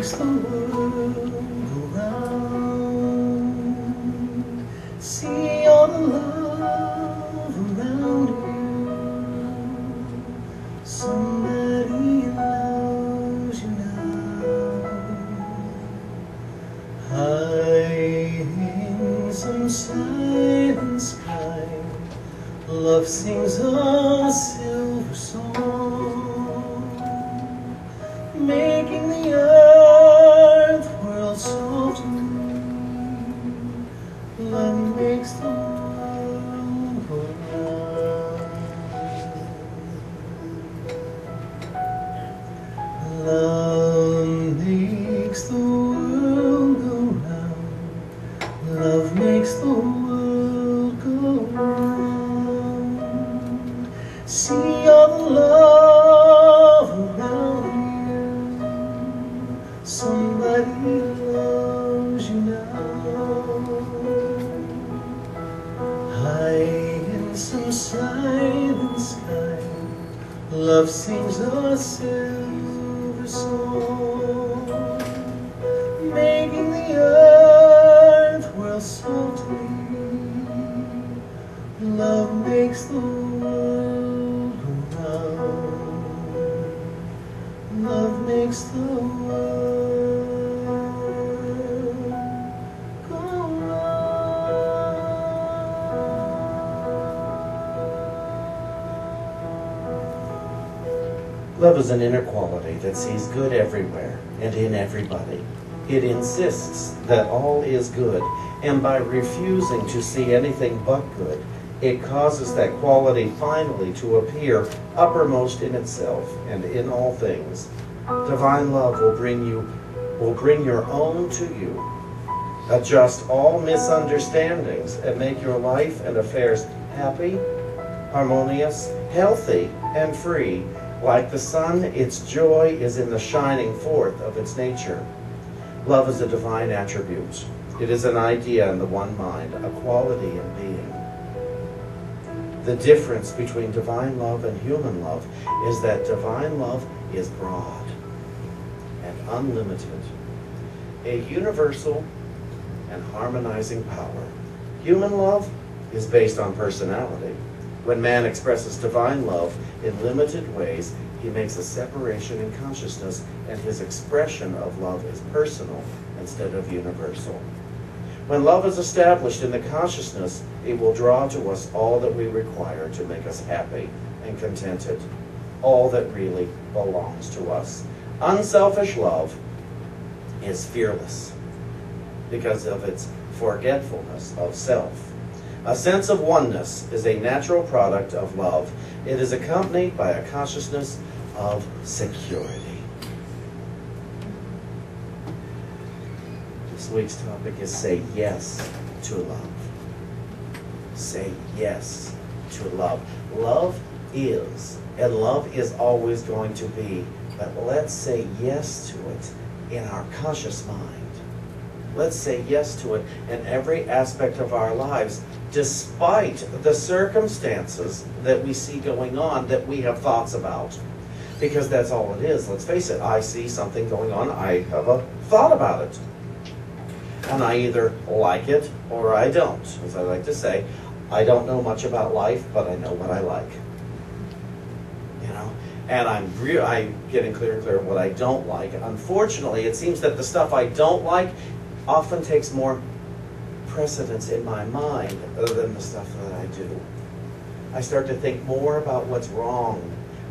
makes the world go round. See all the love around you. Somebody loves you now. High in some silent sky, love sings a silver song, making the earth whirl softly. Love makes the world go round. Love makes the world go round. Love makes the world go round. See all the love around you. Somebody loves you now. High in some silent sky, love sings a silver song, making the earth whirl softly. Love makes the world go round. Love makes the world go round. Love is an inner quality that sees good everywhere and in everybody. It insists that all is good, and by refusing to see anything but good, it causes that quality finally to appear uppermost in itself and in all things. Divine love will bring your own to you, adjust all misunderstandings, and make your life and affairs happy, harmonious, healthy, and free. Like the sun, its joy is in the shining forth of its nature. Love is a divine attribute. It is an idea in the one mind, a quality in being. The difference between divine love and human love is that divine love is broad and unlimited, a universal and harmonizing power. Human love is based on personality. When man expresses divine love in limited ways, he makes a separation in consciousness, and his expression of love is personal instead of universal. When love is established in the consciousness, it will draw to us all that we require to make us happy and contented, all that really belongs to us. Unselfish love is fearless because of its forgetfulness of self. A sense of oneness is a natural product of love. It is accompanied by a consciousness of security. This week's topic is say yes to love. Say yes to love. Love is, and love is always going to be, but let's say yes to it in our conscious mind. Let's say yes to it in every aspect of our lives, despite the circumstances that we see going on that we have thoughts about. Because that's all it is. Let's face it, I see something going on, I have a thought about it. And I either like it or I don't. As I like to say, I don't know much about life, but I know what I like. You know? And I'm getting clearer and clearer what I don't like. Unfortunately, it seems that the stuff I don't like often takes more precedence in my mind than the stuff that I do. I start to think more about what's wrong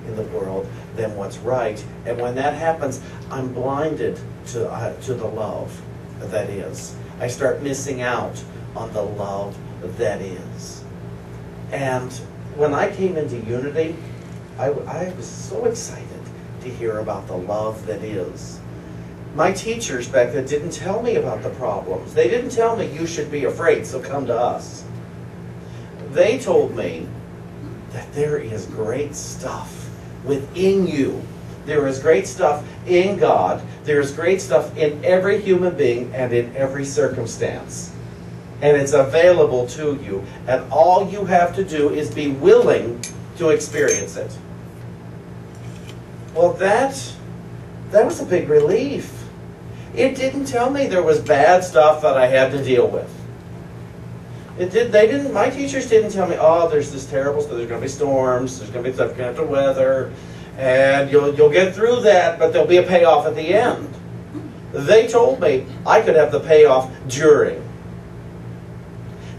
in the world than what's right. And when that happens, I'm blinded to the love that is. I start missing out on the love that is. And when I came into Unity, I was so excited to hear about the love that is. My teachers back then didn't tell me about the problems. They didn't tell me you should be afraid, so come to us. They told me that there is great stuff within you. There is great stuff in God. There is great stuff in every human being and in every circumstance. And it's available to you. And all you have to do is be willing to experience it. Well, that was a big relief. It didn't tell me there was bad stuff that I had to deal with. My teachers didn't tell me, oh, there's this terrible stuff, there's going to be storms, there's going to be stuff you're going to have to weather, and you'll get through that, but there'll be a payoff at the end. They told me I could have the payoff during.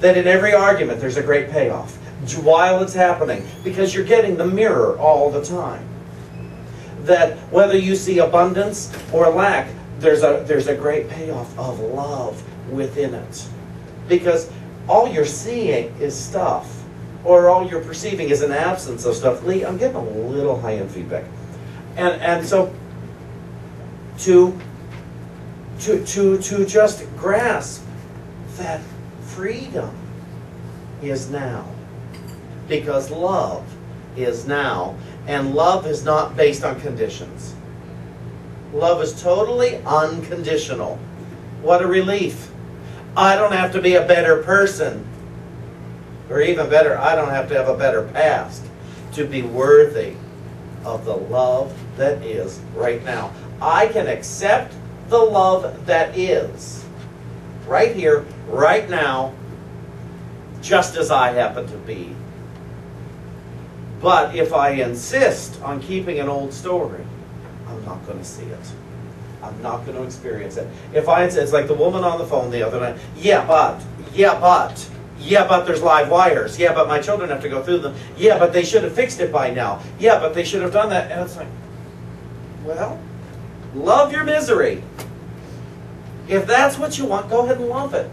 That in every argument there's a great payoff while it's happening, because you're getting the mirror all the time. That whether you see abundance or lack, there's a great payoff of love within it. Because all you're seeing is stuff, or all you're perceiving is an absence of stuff. Lee, I'm getting a little high-end feedback. And so to just grasp that freedom is now. Because love is now. And love is not based on conditions. Love is totally unconditional. What a relief. I don't have to be a better person. Or even better, I don't have to have a better past to be worthy of the love that is right now. I can accept the love that is right here, right now, just as I happen to be. But if I insist on keeping an old story, I'm not going to see it. I'm not going to experience it. If I insist, it's like the woman on the phone the other night. Yeah, but there's live wires. Yeah, but my children have to go through them. Yeah, but they should have fixed it by now. Yeah, but they should have done that. And it's like, well, love your misery. If that's what you want, go ahead and love it.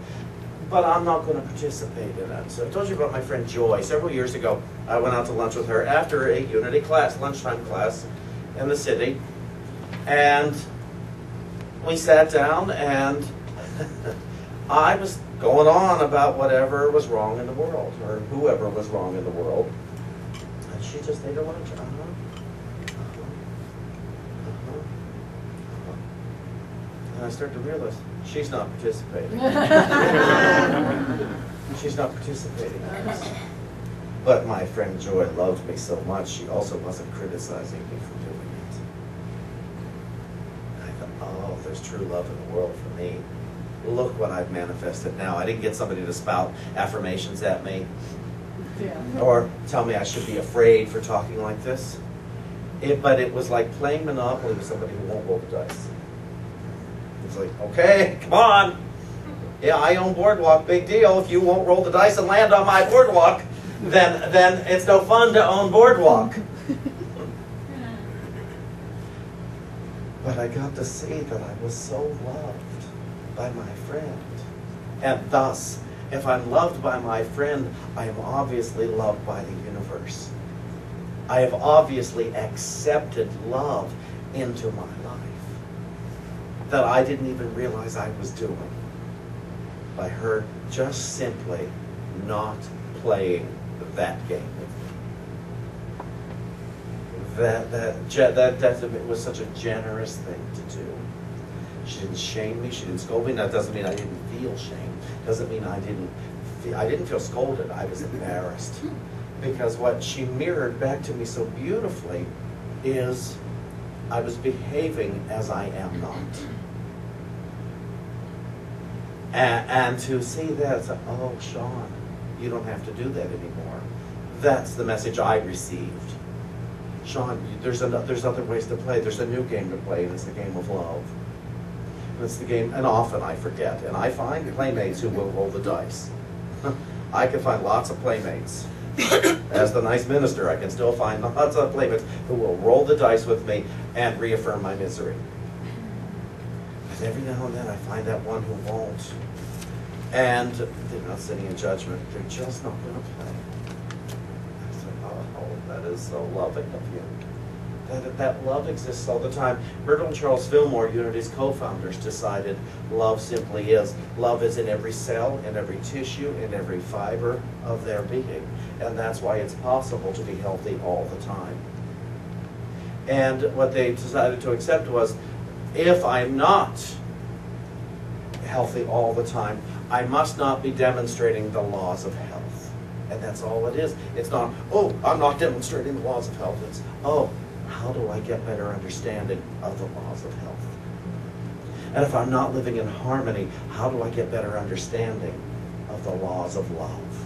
But I'm not going to participate in it. So I told you about my friend Joy. Several years ago, I went out to lunch with her after a Unity class, lunchtime class in the city. And we sat down, and I was going on about whatever was wrong in the world, or whoever was wrong in the world. And she just ate her lunch. And I started to realize she's not participating. She's not participating in this. But my friend Joy loved me so much, she also wasn't criticizing me for doing it. And I thought, oh, there's true love in the world for me. Look what I've manifested now. I didn't get somebody to spout affirmations at me. Or tell me I should be afraid for talking like this. But it was like playing Monopoly with somebody who won't roll the dice. It's like, okay, come on. Yeah, I own Boardwalk, big deal. If you won't roll the dice and land on my Boardwalk, then it's no fun to own Boardwalk. But I got to see that I was so loved by my friend. And thus, if I'm loved by my friend, I am obviously loved by the universe. I have obviously accepted love into my life that I didn't even realize I was doing by her just simply not playing that game with me. That was such a generous thing to do. She didn't shame me. She didn't scold me. That doesn't mean I didn't feel shame. Doesn't mean I didn't feel scolded. I was embarrassed. Because what she mirrored back to me so beautifully is I was behaving as I am not. And to see that, it's like, oh, Shawn, you don't have to do that anymore. That's the message I received. Shawn, there's other ways to play. There's a new game to play, and it's the game of love. And it's the game, and often I forget. And I find playmates who will roll the dice. I can find lots of playmates. As the nice minister, I can still find lots of playmates who will roll the dice with me and reaffirm my misery. But every now and then I find that one who won't. And they're not sitting in judgment. They're just not going to play. I say, oh, that is so loving of you. That love exists all the time. Myrtle and Charles Fillmore, Unity's co-founders, decided love simply is. Love is in every cell, in every tissue, in every fiber of their being. And that's why it's possible to be healthy all the time. And what they decided to accept was, if I'm not healthy all the time, I must not be demonstrating the laws of health. And that's all it is. It's not, oh, I'm not demonstrating the laws of health. It's, oh, how do I get better understanding of the laws of health? And if I'm not living in harmony, how do I get better understanding of the laws of love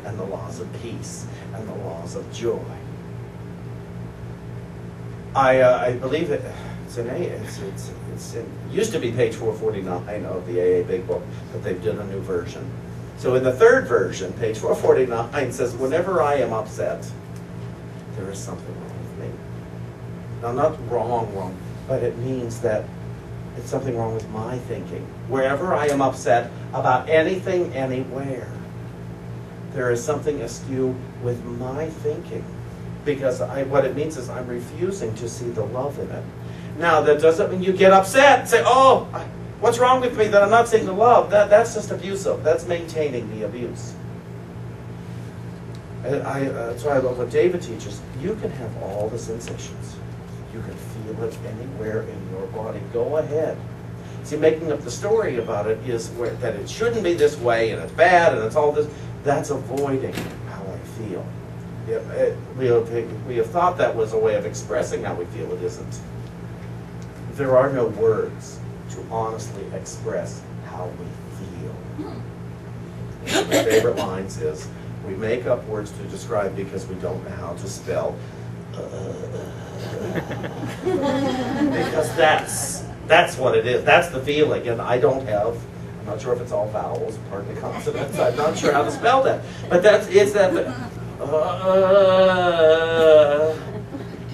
and the laws of peace and the laws of joy? I believe it's in it used to be page 449 of the AA Big Book, but they've done a new version. So in the third version, page 449 says, whenever I am upset, there is something wrong with me. Now, not wrong, but it means that it's something wrong with my thinking. Wherever I am upset about anything, anywhere, there is something askew with my thinking. Because what it means is I'm refusing to see the love in it. Now, that doesn't mean you get upset and say, oh, what's wrong with me that I'm not seeing the love? That's just abusive. That's maintaining the abuse. And that's why I love what David teaches. You can have all the sensations. You can feel it anywhere in your body. Go ahead. See, making up the story about it is that it shouldn't be this way, and it's bad, and it's all this. That's avoiding how I feel. We have thought that was a way of expressing how we feel. It isn't. There are no words to honestly express how we feel. One of my favorite lines is, we make up words to describe because we don't know how to spell. Because that's what it is. That's the feeling. And I'm not sure if it's all vowels, partly consonants. I'm not sure how to spell that. But it's that.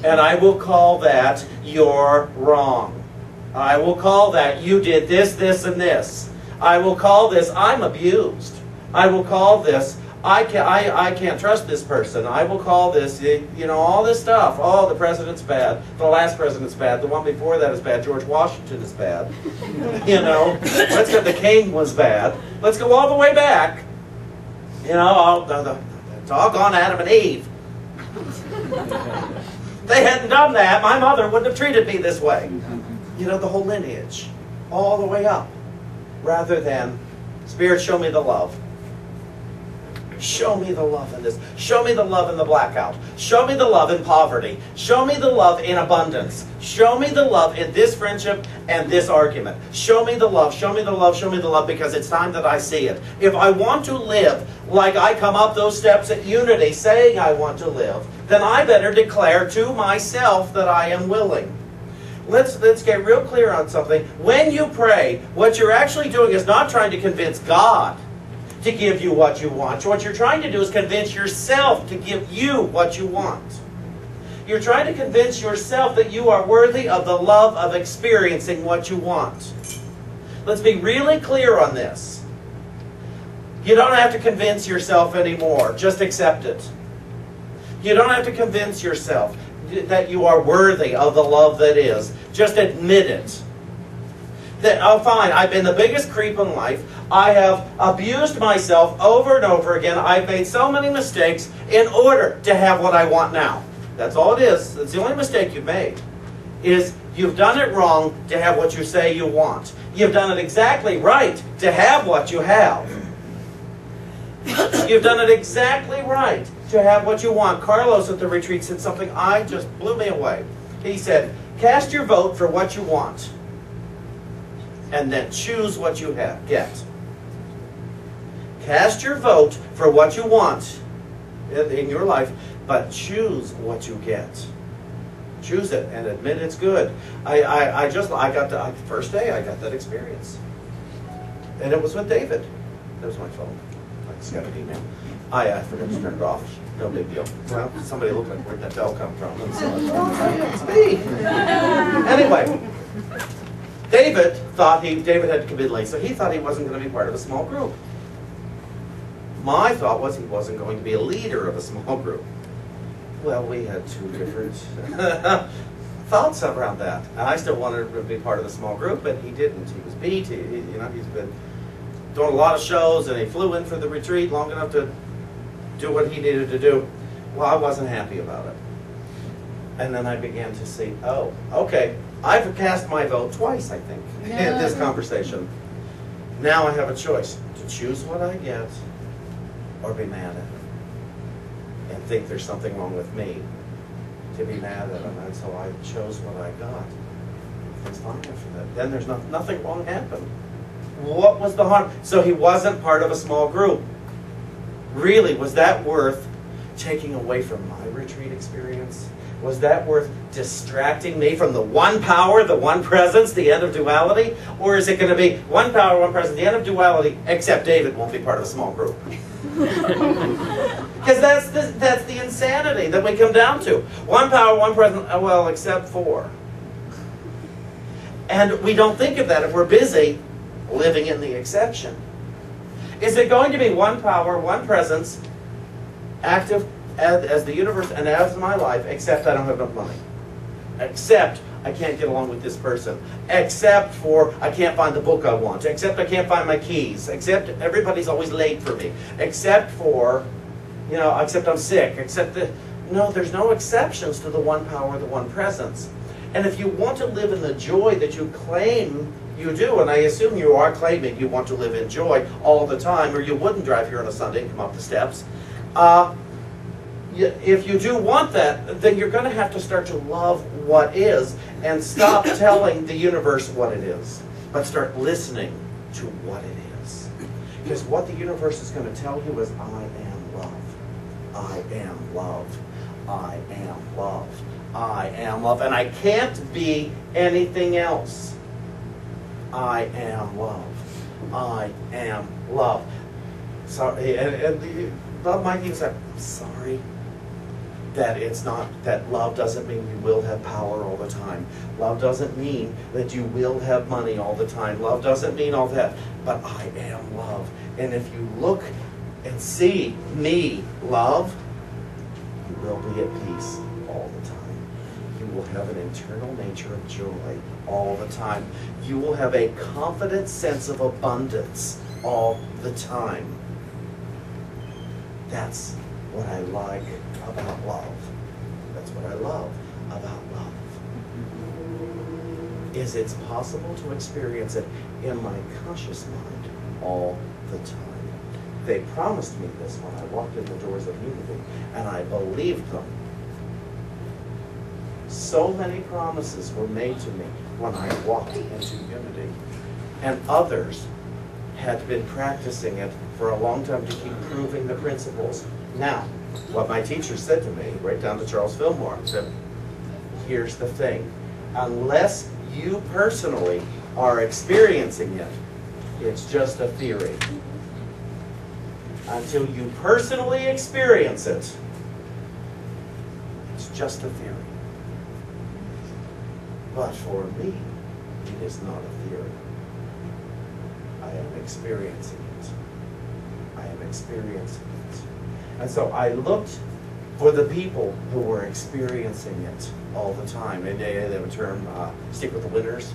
And I will call that you're wrong. I will call that you did this, this, and this. I will call this I'm abused. I will call this I can't trust this person. I will call this, all this stuff. Oh, the president's bad. The last president's bad. The one before that is bad. George Washington is bad. Let's go. The king was bad. Let's go all the way back. The doggone Adam and Eve. They hadn't done that, my mother wouldn't have treated me this way. The whole lineage, all the way up. Rather than, Spirit, show me the love. Show me the love in this. Show me the love in the blackout. Show me the love in poverty. Show me the love in abundance. Show me the love in this friendship and this argument. Show me the love. Show me the love. Show me the love, because it's time that I see it. If I want to live like I come up those steps at unity saying I want to live, then I better declare to myself that I am willing. Let's get real clear on something. When you pray, what you're actually doing is not trying to convince God to give you what you want. What you're trying to do is convince yourself to give you what you want. You're trying to convince yourself that you are worthy of the love of experiencing what you want. Let's be really clear on this. You don't have to convince yourself anymore. Just accept it. You don't have to convince yourself that you are worthy of the love that is. Just admit it. That, oh fine, I've been the biggest creep in life. I have abused myself over and over again. I've made so many mistakes in order to have what I want now. That's all it is. That's the only mistake you've made. Is you've done it wrong to have what you say you want. You've done it exactly right to have what you have. You've done it exactly right to have what you want. Carlos at the retreat said something just blew me away. He said, cast your vote for what you want, and then choose what you get. Cast your vote for what you want in your life, but choose what you get. Choose it and admit it's good. I got the first day I got that experience, and it was with David. That was my phone. I just got an email. I forgot to turn it off. No big deal. Well, somebody looked like, where'd that bell come from? And so it's me. Anyway, David had to come in late, so he thought he wasn't going to be part of a small group. My thought was he wasn't going to be a leader of a small group. Well, we had two different thoughts around that. And I still wanted him to be part of the small group, but he didn't. He was beat. He's been doing a lot of shows, and he flew in for the retreat long enough to do what he needed to do. Well, I wasn't happy about it. And then I began to see, oh, okay, I've cast my vote twice, I think, in this conversation. Now I have a choice to choose what I get or be mad at him and think there's something wrong with me to be mad at him. And so I chose what I got. Everything's fine after that. Then there's nothing wrong happened. What was the harm? So he wasn't part of a small group. Really, was that worth taking away from my retreat experience? Was that worth distracting me from the one power, the one presence, the end of duality? Or is it going to be one power, one presence, the end of duality, except David won't be part of a small group? Because that's the insanity that we come down to. One power, one presence, well, except for. And we don't think of that if we're busy living in the exception. Is it going to be one power, one presence, active as the universe and as my life, except I don't have enough money? Except I can't get along with this person. Except for I can't find the book I want. Except I can't find my keys. Except everybody's always late for me. Except for, except I'm sick. No, there's no exceptions to the one power, the one presence. And if you want to live in the joy that you claim you do, and I assume you are claiming you want to live in joy all the time, or you wouldn't drive here on a Sunday and come up the steps. If you do want that, then you're going to have to start to love what is and stop telling the universe what it is, but start listening to what it is. Because what the universe is going to tell you is, I am love. I am love. I am love. I am love. And I can't be anything else. I am love. I am love. Sorry, and love might even say, I'm sorry that it's not, that love doesn't mean you will have power all the time. Love doesn't mean that you will have money all the time. Love doesn't mean all that. But I am love. And if you look and see me, love, you will be at peace all the time. You will have an internal nature of joy all the time. You will have a confident sense of abundance all the time. That's what I like about love. That's what I love about love. Is it's possible to experience it in my conscious mind all the time. They promised me this when I walked in the doors of unity, and I believed them. So many promises were made to me when I walked into unity, and others had been practicing it for a long time to keep proving the principles. Now, what my teacher said to me, right down to Charles Fillmore, said, here's the thing. Unless you personally are experiencing it, it's just a theory. Until you personally experience it, it's just a theory. But for me, it is not a theory. I am experiencing it. I am experiencing it. And so I looked for the people who were experiencing it all the time. And they have a term, stick with the winners.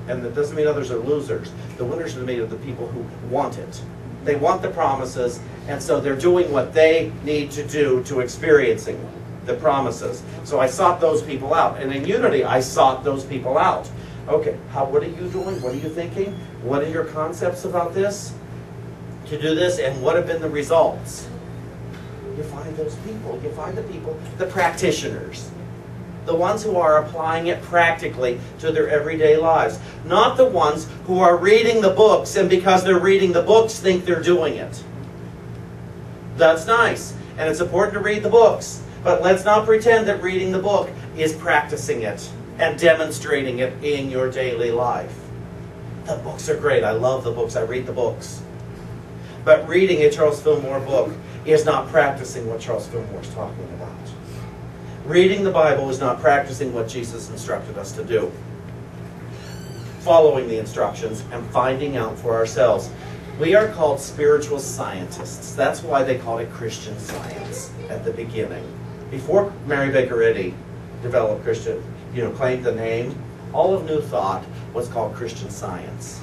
And that doesn't mean others are losers. The winners are made of the people who want it. They want the promises, and so they're doing what they need to do to experiencing the promises. So I sought those people out. And in unity, I sought those people out. Okay, what are you doing? What are you thinking? What are your concepts about this? To do this, and what have been the results? You find those people. You find the people, the practitioners. The ones who are applying it practically to their everyday lives. Not the ones who are reading the books, and because they're reading the books, think they're doing it. That's nice, and it's important to read the books. But let's not pretend that reading the book is practicing it and demonstrating it in your daily life. The books are great. I love the books. I read the books. But reading a Charles Fillmore book is not practicing what Charles Fillmore is talking about. Reading the Bible is not practicing what Jesus instructed us to do. Following the instructions and finding out for ourselves. We are called spiritual scientists. That's why they called it Christian Science at the beginning. Before Mary Baker Eddy developed Christian, claimed the name, all of New Thought was called Christian Science.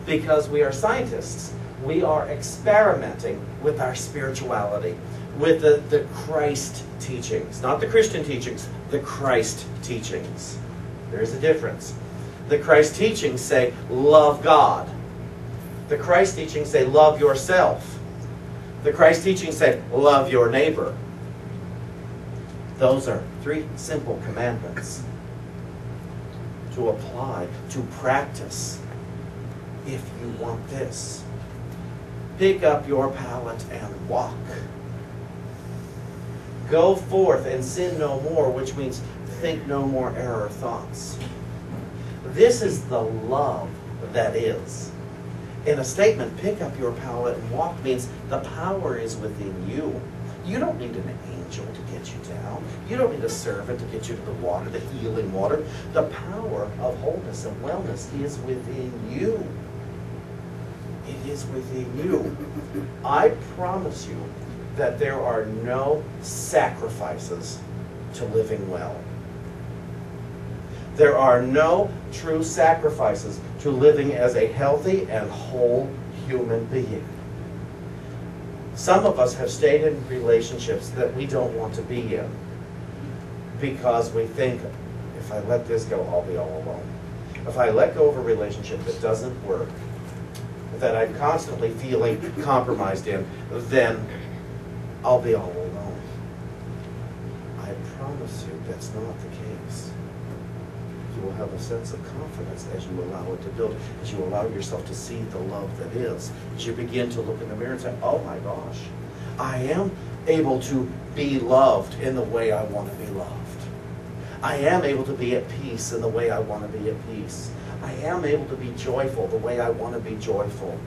Because we are scientists. We are experimenting with our spirituality, with the Christ teachings. Not the Christian teachings, the Christ teachings. There's a difference. The Christ teachings say, love God. The Christ teachings say, love yourself. The Christ teachings say, love your neighbor. Those are 3 simple commandments. to apply, to practice if you want this. Pick up your pallet and walk. Go forth and sin no more, which means think no more error thoughts. This is the love that is. In a statement, pick up your pallet and walk means the power is within you. You don't need an angel to get you down. You don't need a servant to get you to the water, the healing water. The power of wholeness and wellness is within you. It is within you. I promise you that there are no sacrifices to living well. There are no true sacrifices to living as a healthy and whole human being. Some of us have stayed in relationships that we don't want to be in because we think, if I let this go, I'll be all alone. If I let go of a relationship that doesn't work, that I'm constantly feeling compromised in, then I'll be all alone. I promise you that's not the case. You will have a sense of confidence as you allow it to build, as you allow yourself to see the love that is, as you begin to look in the mirror and say, oh my gosh, I am able to be loved in the way I want to be loved. I am able to be at peace in the way I want to be at peace. I am able to be joyful the way I want to be joyful.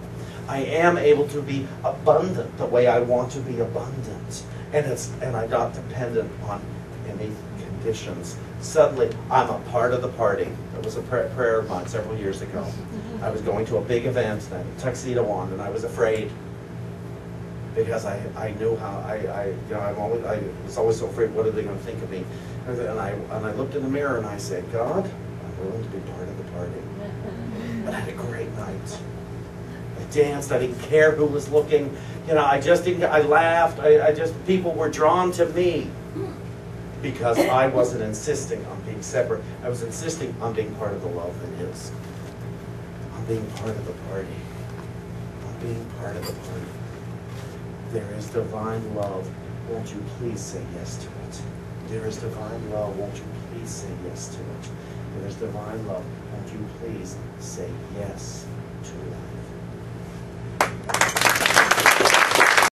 I am able to be abundant the way I want to be abundant. And I'm not dependent on any conditions. Suddenly, I'm a part of the party. It was a prayer of mine several years ago. I was going to a big event, and I had a tuxedo on, and I was afraid because I knew how I was always so afraid. What are they going to think of me? And I looked in the mirror and I said, God, I'm willing to be part of the party. And I had a great night. I danced. I didn't care who was looking. I just didn't. I laughed. People were drawn to me. Because I wasn't insisting on being separate. I was insisting on being part of the love that is. On being part of the party. On being part of the party. There is divine love. Won't you please say yes to it? There is divine love. Won't you please say yes to it? There is divine love. Won't you please say yes to life?